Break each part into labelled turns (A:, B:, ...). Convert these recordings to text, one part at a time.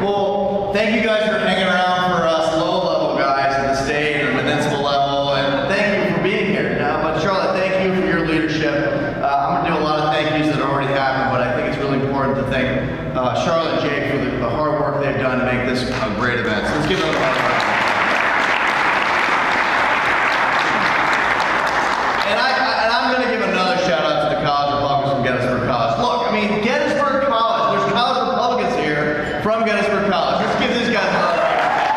A: Well, thank you guys for hanging around for us low-level guys at the state and the municipal level, and thank you for being here. But Charlotte, thank you for your leadership. I'm going to do a lot of thank yous that already happened, but I think it's really important to thank Charlotte and Jake for the hard work they've done to make this a great event. So let's give them a round of applause. And I'm going to give another shout out to the College Republicans from Gettysburg College. Look, I mean, Gettysburg College, there's College Republicans here from Gettysburg College. Let's give these guys a round of applause.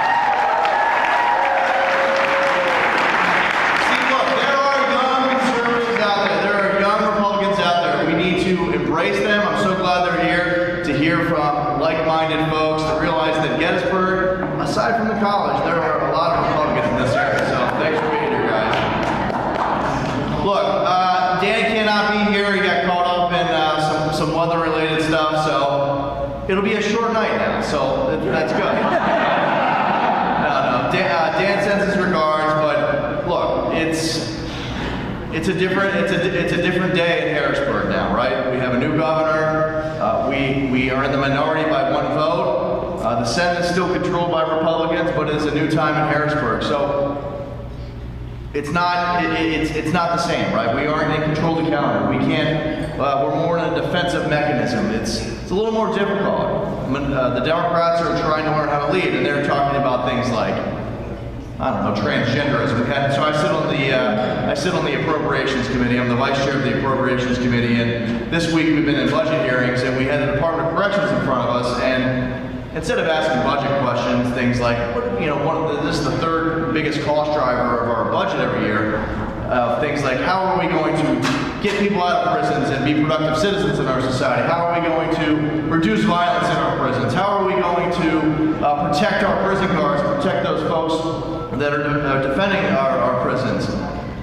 A: See, look, there are young conservatives out there. There are young Republicans out there. We need to embrace them. I'm so glad they're here to hear from like-minded folks to realize that Gettysburg, aside from the college, there are a lot of Republicans in this area. So thanks for being here, guys. Look, Dan cannot be here. He got caught up in some weather-related stuff, so it'll be a short night now. So that's good. No. Dan sends his regards, but look, it's a different day in Harrisburg now, right? We have a new governor. We are in the minority by one vote. The Senate is still controlled by Republicans, but it's a new time in Harrisburg. So. It's not the same, right? We aren't in control of the calendar. We can't, we're more in a defensive mechanism. It's a little more difficult. The Democrats are trying to learn how to lead, and they're talking about things like, I don't know, transgenderism. So I sit on the Appropriations Committee. I'm the vice chair of the Appropriations Committee, and this week we've been in budget hearings, and we had the Department of Corrections in front of us, and instead of asking budget questions, things like, this is the third biggest cost driver of our budget every year. Things like, how are we going to get people out of prisons and be productive citizens in our society? How are we going to reduce violence in our prisons? How are we going to protect our prison guards, protect those folks that are defending our prisons?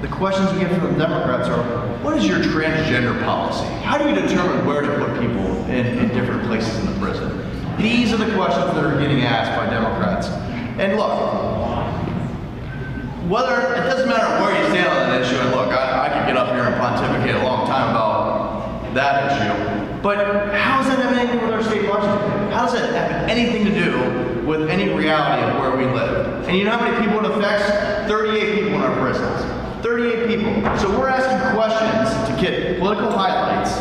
A: The questions we get from the Democrats are, what is your transgender policy? How do you determine where to put people in different places in the prison? These are the questions that are getting asked by Democrats. And look, it doesn't matter where you stand on that issue, and look, I could get up here and pontificate a long time about that issue, but how does that have anything to do with our state budget? How does that have anything to do with any reality of where we live? And you know how many people it affects? 38 people in our prisons. 38 people. So we're asking questions to get political highlights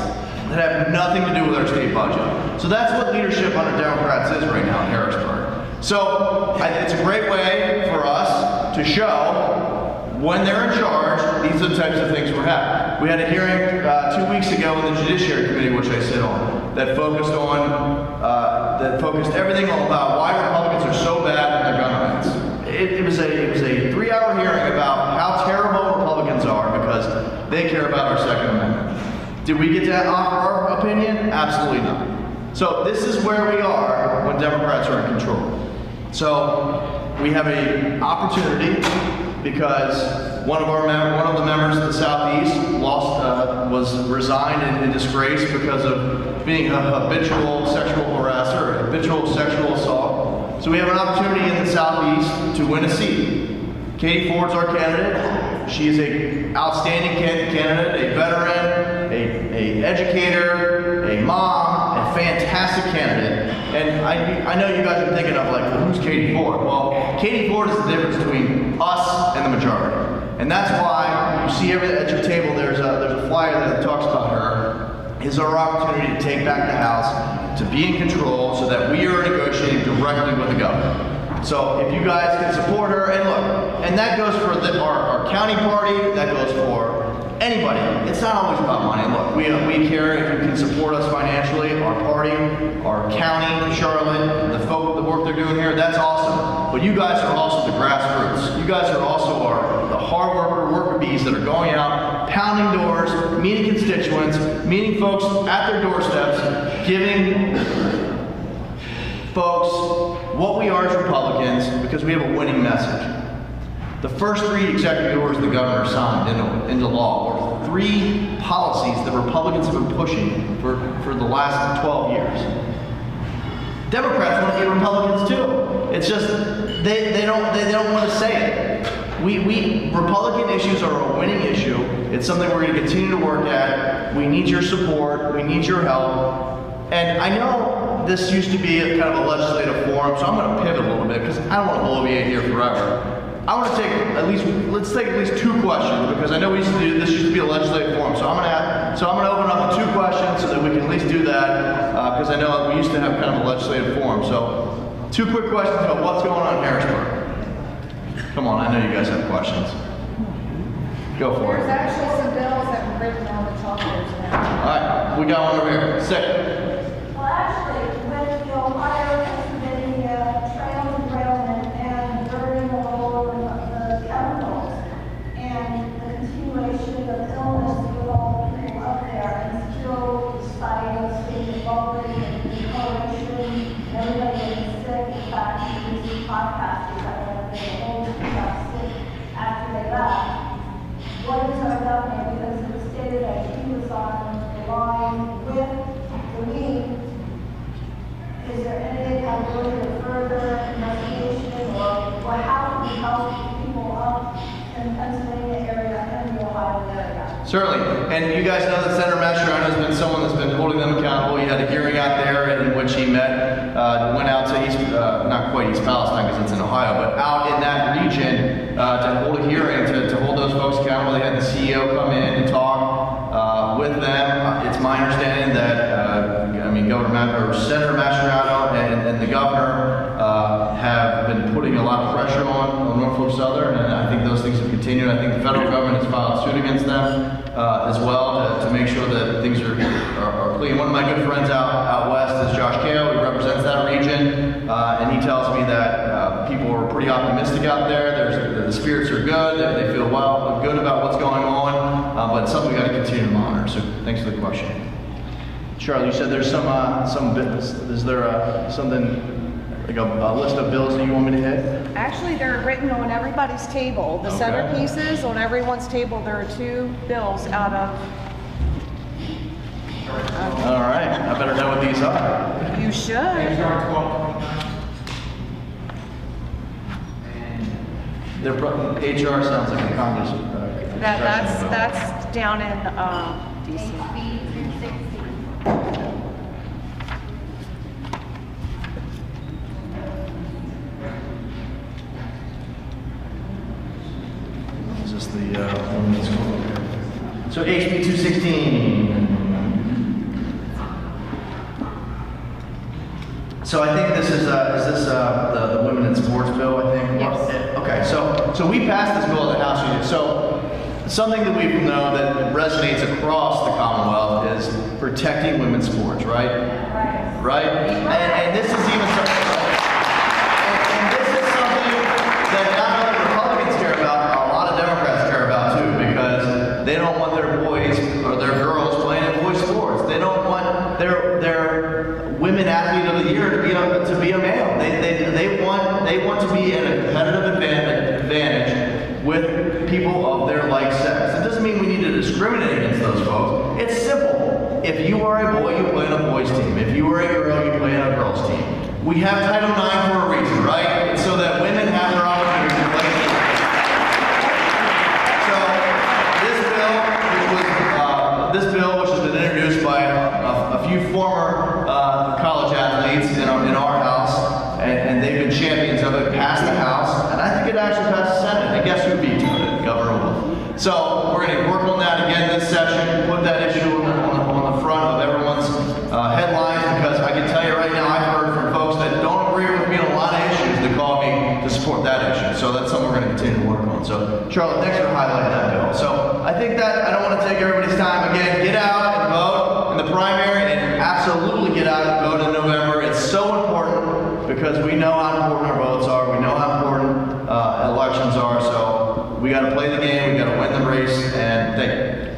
A: that have nothing to do with our state budget. So that's what leadership under Democrats is right now in Harrisburg. So it's a great way for us to show when they're in charge, these are the types of things we're having. We had a hearing 2 weeks ago in the Judiciary Committee, which I sit on, that focused everything about why Republicans are so bad in their gun rights. It was a 3-hour hearing about how terrible Republicans are because they care about our Second Amendment. Did we get to offer our opinion? Absolutely not. So this is where we are when Democrats are in control. So we have an opportunity because one of the members of the Southeast was resigned in disgrace because of being a habitual sexual harasser, habitual sexual assault. So we have an opportunity in the Southeast to win a seat. Katie Ford's our candidate. She is an outstanding candidate, a veteran, a educator, a mom, a fantastic candidate. And I know you guys are thinking of like, well, who's Katie Ford? Well, Katie Ford is the difference between us and the majority. And that's why you see at your table there's a flyer that talks about her. Is our opportunity to take back the House, to be in control so that we are negotiating directly with the governor. So if you guys can support her, and look, and that goes for our county party, that goes for anybody. It's not always about money. Look, we care if you can support us financially, our party, our county, Charlotte, the work they're doing here, that's awesome. But you guys are also the grassroots. You guys are also the hard worker bees that are going out, pounding doors, meeting constituents, meeting folks at their doorsteps, giving folks what we are as Republicans because we have a winning message. The first 3 executive orders the governor signed into law were 3 policies that Republicans have been pushing for the last 12 years. Democrats want to be Republicans too. It's just they don't want to say it. Republican issues are a winning issue. It's something we're going to continue to work at. We need your support. We need your help. And I know this used to be kind of a legislative forum, so I'm going to pivot a little bit because I don't want to bloviate here forever. I want to take let's take at least 2 questions because I know this used to be a legislative forum. So I'm going to open up to 2 questions so that we can at least do that because I know we used to have kind of a legislative forum. So 2 quick questions about what's going on in Harrisburg. Come on, I know you guys have questions. Go for it.
B: There's actually some bills that were written on the chalkboards now.
A: All right, we got one over here. Sick.
C: Well, actually, with the Ohio Pennsylvania trails and railmen and burning of all the chemicals and the continuation of illness with all the people up there, and still despite us being involved in the coalition, everybody getting sick, in fact, these podcasters that went there, the whole team got sick after they left. What is our governor, because it was stated that he was on the line with the league. Is there any ability to further investigation or how can we help people up in the Pennsylvania area and the Ohio area?
A: Certainly, and you guys know that Senator Mastriano has been someone that's been holding them accountable. He had a hearing out there in which he met, went out to not quite East Palestine because it's in Ohio, but out in that region to hold a hearing to hold those folks accountable. They had the CEO come in and talk with them. It's my understanding that Senator Mastriano and the governor have been putting a lot of pressure on Norfolk Southern, and I think those things have continued. I think the federal government has filed suit against them as well to make sure that things are clean. One of my good friends out west is Josh Kale. He represents that region, and he tells me that people are pretty optimistic out there. The spirits are good. They feel good about what's going on, but it's something we got to continue to monitor. So thanks for the question. Charlie, you said there's some business. Is there something like a list of bills that you want me to hit?
B: Actually, they're written on everybody's table. The centerpieces on everyone's table, there are 2 bills out of...
A: All right, I better know what these are.
B: You should.
A: HR sounds like a Congress.
B: That's down in DC.
A: Is this the one that's called? So HB 216. So I think this is this the women in sports bill? I think.
B: Yes.
A: Okay. So we passed this bill at the House Union. So something that we know that resonates across the Commonwealth is protecting women's sports, right? Right. And this is even something. And this is something that not only Republicans care about, a lot of Democrats care about too, because they don't want their boys or their girls playing in boys sports. They don't want their women athlete of the year to be a male. They want to be in a competitive advantage with people of their like sex. It doesn't mean we need to discriminate against those folks. It's simple. If you are a boy, you play on a boys team. If you are a girl, you play on a girls team. We have Title IX for a reason, right? It's so that women have their opportunity to play. So this bill, which has been introduced by a few former college athletes in our house, and they've been champions of it, passed the House, and I think it actually passed the Senate. And guess who vetoed it? Governor Wolf. So we're going to work on that again this session, put that issue on the front of everyone's headlines, because I can tell you right now, I've heard from folks that don't agree with me on a lot of issues that call me to support that issue. So that's something we're going to continue to work on. So Charlotte, thanks for highlighting that bill. So I think that I don't want to take everybody's time. Again, get out and vote in the primary, and absolutely get out and vote in November. It's so important because we know how important our votes are. We know how important elections are. So we got to play the game. We got to win the race. And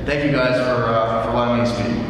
A: thank you guys for letting me speak.